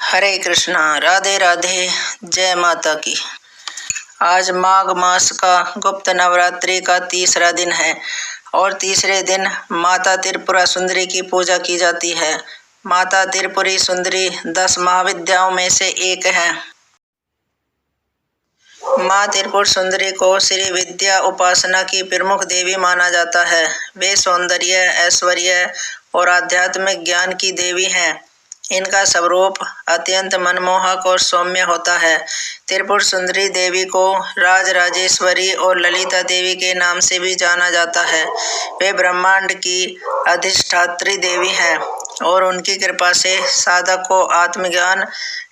हरे कृष्णा, राधे राधे, जय माता की। आज माघ मास का गुप्त नवरात्रि का तीसरा दिन है और तीसरे दिन माता त्रिपुरा सुंदरी की पूजा की जाती है। माता त्रिपुरी सुंदरी 10 महाविद्याओं में से एक है। माँ त्रिपुर सुंदरी को श्री विद्या उपासना की प्रमुख देवी माना जाता है। वे सौंदर्य, ऐश्वर्य और आध्यात्मिक ज्ञान की देवी हैं। इनका स्वरूप अत्यंत मनमोहक और सौम्य होता है। त्रिपुर सुंदरी देवी को राजराजेश्वरी और ललिता देवी के नाम से भी जाना जाता है। वे ब्रह्मांड की अधिष्ठात्री देवी हैं और उनकी कृपा से साधक को आत्मज्ञान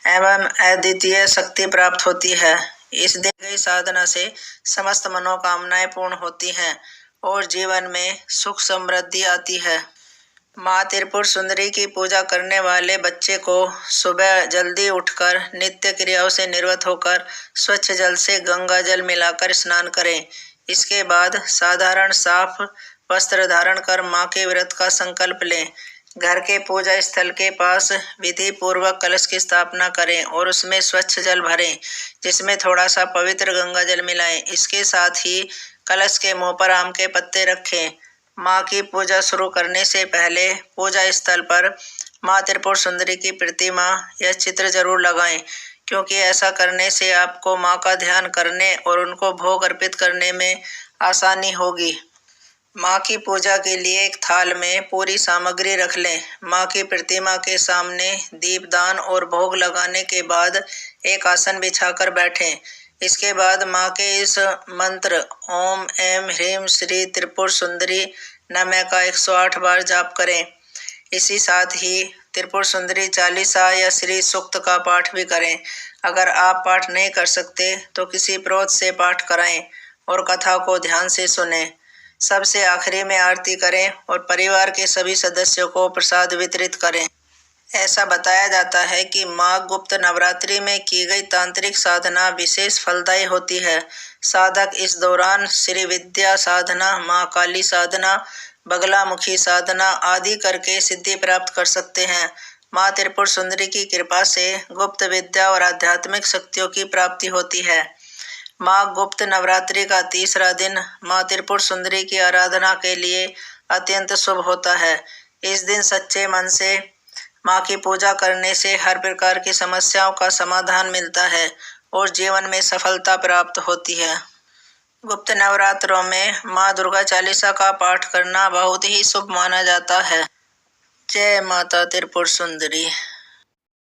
एवं अद्वितीय शक्ति प्राप्त होती है। इस दी गई साधना से समस्त मनोकामनाएं पूर्ण होती हैं और जीवन में सुख समृद्धि आती है। माँ त्रिपुर सुंदरी की पूजा करने वाले बच्चे को सुबह जल्दी उठकर नित्य क्रियाओं से निवृत्त होकर स्वच्छ जल से गंगा जल मिलाकर स्नान करें। इसके बाद साधारण साफ वस्त्र धारण कर माँ के व्रत का संकल्प लें। घर के पूजा स्थल के पास विधि पूर्वक कलश की स्थापना करें और उसमें स्वच्छ जल भरें, जिसमें थोड़ा सा पवित्र गंगा जल मिलाएं। इसके साथ ही कलश के मुंह पर आम के पत्ते रखें। माँ की पूजा शुरू करने से पहले पूजा स्थल पर माँ त्रिपुर सुंदरी की प्रतिमा या चित्र जरूर लगाएं, क्योंकि ऐसा करने से आपको माँ का ध्यान करने और उनको भोग अर्पित करने में आसानी होगी। माँ की पूजा के लिए एक थाल में पूरी सामग्री रख लें। माँ की प्रतिमा के सामने दीपदान और भोग लगाने के बाद एक आसन बिछाकर बैठें। इसके बाद माँ के इस मंत्र ओम ऐं ह्रीं श्री त्रिपुर सुंदरी नमः का 108 बार जाप करें। इसी साथ ही त्रिपुर सुंदरी चालीसा या श्री सूक्त का पाठ भी करें। अगर आप पाठ नहीं कर सकते तो किसी प्रोत से पाठ कराएं और कथा को ध्यान से सुनें। सबसे आखिरी में आरती करें और परिवार के सभी सदस्यों को प्रसाद वितरित करें। ऐसा बताया जाता है कि माघ गुप्त नवरात्रि में की गई तांत्रिक साधना विशेष फलदायी होती है। साधक इस दौरान श्री विद्या साधना, माँ काली साधना, बगलामुखी साधना आदि करके सिद्धि प्राप्त कर सकते हैं। माँ त्रिपुर सुंदरी की कृपा से गुप्त विद्या और आध्यात्मिक शक्तियों की प्राप्ति होती है। माघ गुप्त नवरात्रि का तीसरा दिन माँ त्रिपुर सुंदरी की आराधना के लिए अत्यंत शुभ होता है। इस दिन सच्चे मन से माँ की पूजा करने से हर प्रकार की समस्याओं का समाधान मिलता है और जीवन में सफलता प्राप्त होती है। गुप्त नवरात्रों में माँ दुर्गा चालीसा का पाठ करना बहुत ही शुभ माना जाता है। जय माता त्रिपुर सुंदरी।